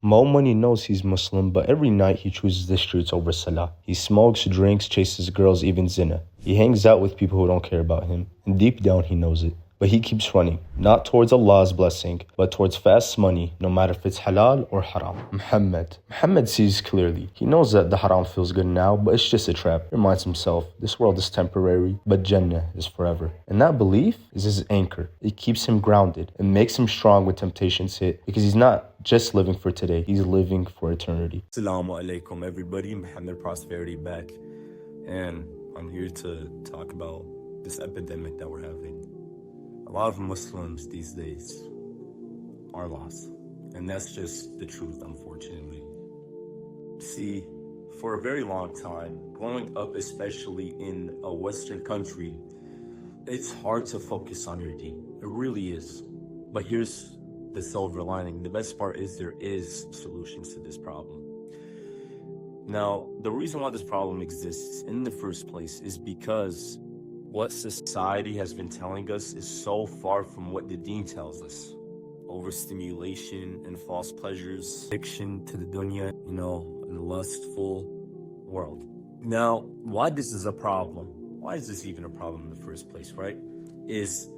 Mo Money knows he's Muslim, but every night he chooses the streets over Salah. He smokes, drinks, chases girls, even zina. He hangs out with people who don't care about him, and deep down he knows it. But he keeps running, not towards Allah's blessing, but towards fast money, no matter if it's halal or haram. Muhammad sees clearly. He knows that the haram feels good now, but it's just a trap. He reminds himself, this world is temporary, but Jannah is forever. And that belief is his anchor. It keeps him grounded. It makes him strong when temptations hit, because he's not just living for today, he's living for eternity. Assalamu alaikum everybody, Muhammad Prosperity back, and I'm here to talk about this epidemic that we're having. A lot of Muslims these days are lost, and that's just the truth, unfortunately. See, for a very long time, growing up, especially in a Western country, it's hard to focus on your deen. It really is. But here's the silver lining. The best part is there is solutions to this problem. Now, the reason why this problem exists in the first place is because what society has been telling us is so far from what the deen tells us. Overstimulation and false pleasures, addiction to the dunya, and the lustful world. Now, why this is a problem, why is this even a problem in the first place, right? Is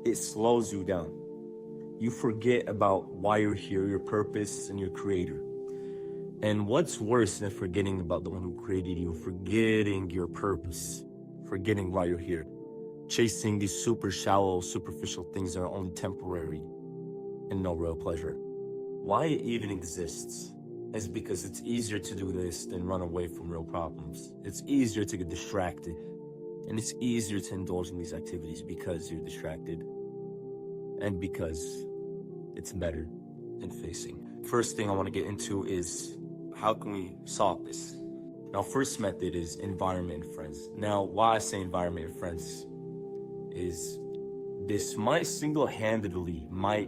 it slows you down. You forget about why you're here, your purpose, and your creator. And what's worse than forgetting about the one who created you, forgetting your purpose, forgetting why you're here, chasing these super shallow, superficial things that are only temporary and no real pleasure. Why it even exists is because it's easier to do this than run away from real problems. It's easier to get distracted, and it's easier to indulge in these activities because you're distracted and because it's better than facing. First thing I want to get into is how can we solve this? Now, first method is environment and friends. Now, why I say environment and friends is this might single-handedly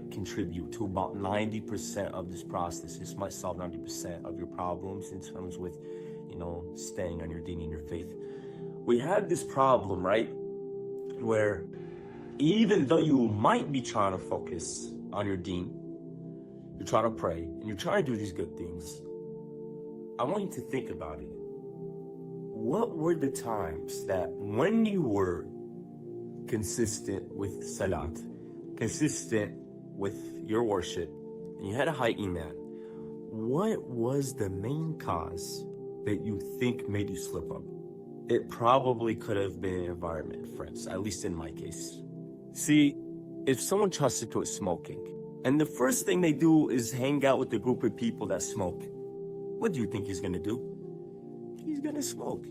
contribute to about 90% of this process. This might solve 90% of your problems in terms with, staying on your deen and your faith. We have this problem, right? Where even though you might be trying to focus on your deen, you're trying to pray, and you're trying to do these good things, I want you to think about it. What were the times that when you were consistent with salat, consistent with your worship, and you had a high iman, what was the main cause that you think made you slip up? It probably could have been environment, friends, at least in my case. See, if someone tries to quit smoking, and the first thing they do is hang out with a group of people that smoke, what do you think he's gonna do? He's gonna smoke,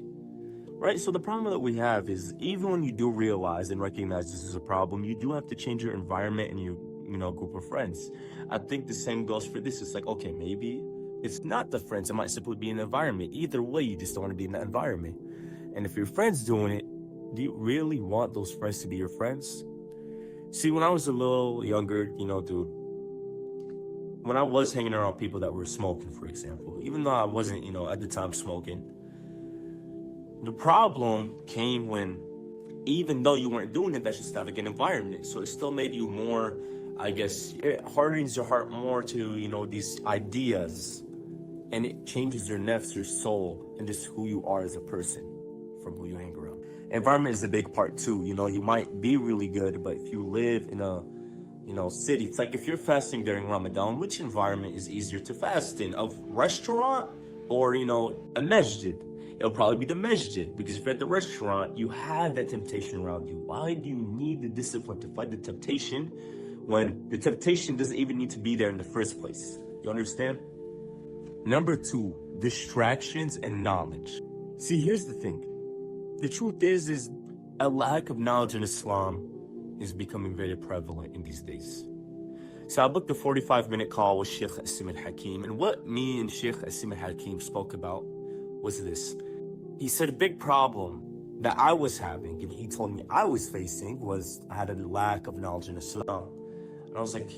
right? So the problem that we have is even when you do realize and recognize this is a problem, you do have to change your environment and your, group of friends. I think the same goes for this. It's like, okay, maybe it's not the friends. It might simply be an environment. Either way, you just don't want to be in that environment. And if your friend's doing it, do you really want those friends to be your friends? See, when I was a little younger, when I was hanging around people that were smoking, for example, even though I wasn't, at the time smoking, the problem came when, even though you weren't doing it, that's just not a good environment. So it still made you more, I guess, it hardens your heart more to, these ideas. And it changes your nafs, your soul, and just who you are as a person from who you hang around. Environment is a big part too. You might be really good, but if you live in a city, it's like if you're fasting during Ramadan, which environment is easier to fast in? A restaurant or, a masjid? It'll probably be the masjid, because if you're at the restaurant, you have that temptation around you. Why do you need the discipline to fight the temptation when the temptation doesn't even need to be there in the first place? You understand? Number 2, distractions and knowledge. See, here's the thing. The truth is a lack of knowledge in Islam is becoming very prevalent in these days. So I booked a 45-minute call with Sheikh Asim al-Hakim, and what me and Sheikh Asim al-Hakim spoke about was this. He said a big problem that I was having, and he told me I was facing, was I had a lack of knowledge in Islam. And I was like,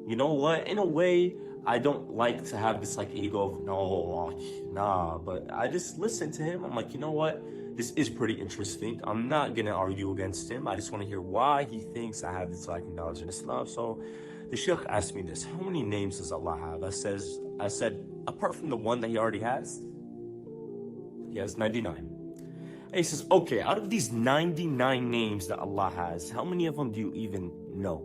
you know what? In a way, I don't like to have this ego of, nah, but I just listened to him. I'm like, you know what? This is pretty interesting. I'm not gonna argue against him. I just want to hear why he thinks I have this lack of knowledge in Islam. So The Sheikh asked me this, how many names does Allah have? I said, apart from the one that he already has, he has 99. And he says, okay, out of these 99 names that Allah has, how many of them do you even know?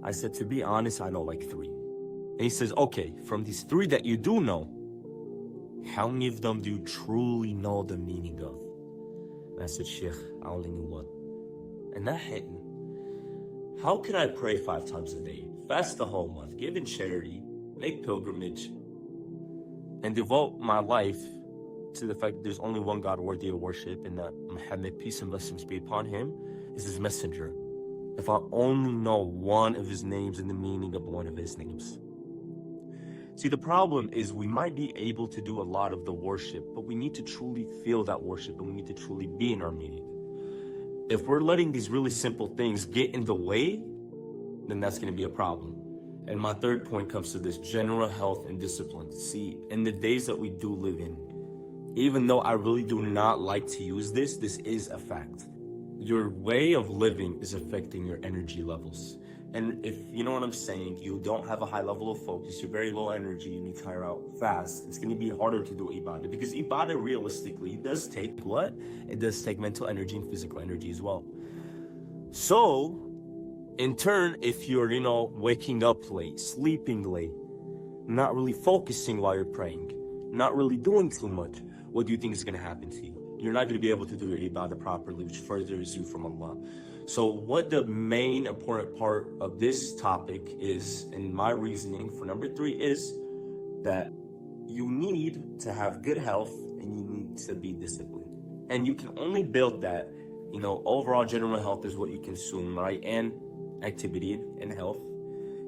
I said, to be honest, I know like 3. And he says, okay, from these 3 that you do know, how many of them do you truly know the meaning of? And I said, Sheikh, I only knew 1. And that hit me. How can I pray 5 times a day, fast the whole month, give in charity, make pilgrimage, and devote my life to the fact that there's only one God worthy of worship, and that Muhammad, peace and blessings be upon him, is his messenger, if I only know one of his names and the meaning of one of his names? See, the problem is we might be able to do a lot of the worship, but we need to truly feel that worship, and we need to truly be in our meaning. If we're letting these really simple things get in the way, then that's going to be a problem. And my third point comes to this: general health and discipline. See, in the days that we do live in, even though I really do not like to use this is a fact. Your way of living is affecting your energy levels. And if you know what I'm saying, you don't have a high level of focus, you're very low energy, and you tire out fast, it's going to be harder to do ibadah. Because ibadah realistically does take what? It does take mental energy and physical energy as well. So, in turn, if you're, waking up late, sleeping late, not really focusing while you're praying, not really doing too much, what do you think is going to happen to you? You're not going to be able to do your ibadah properly, which furthers you from Allah. So what the main important part of this topic is, in my reasoning for number 3, is that you need to have good health and you need to be disciplined. And you can only build that, overall general health is what you consume, right? And activity and health,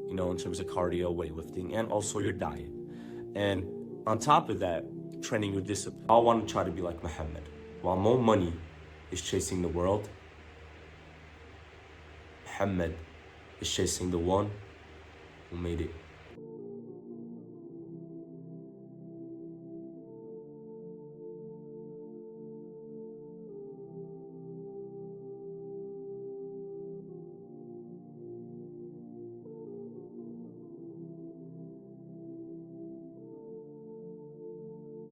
in terms of cardio, weightlifting, and also your diet. And on top of that, training your discipline. I want to try to be like Muhammad. While more money is chasing the world, Muhammad is chasing the one who made it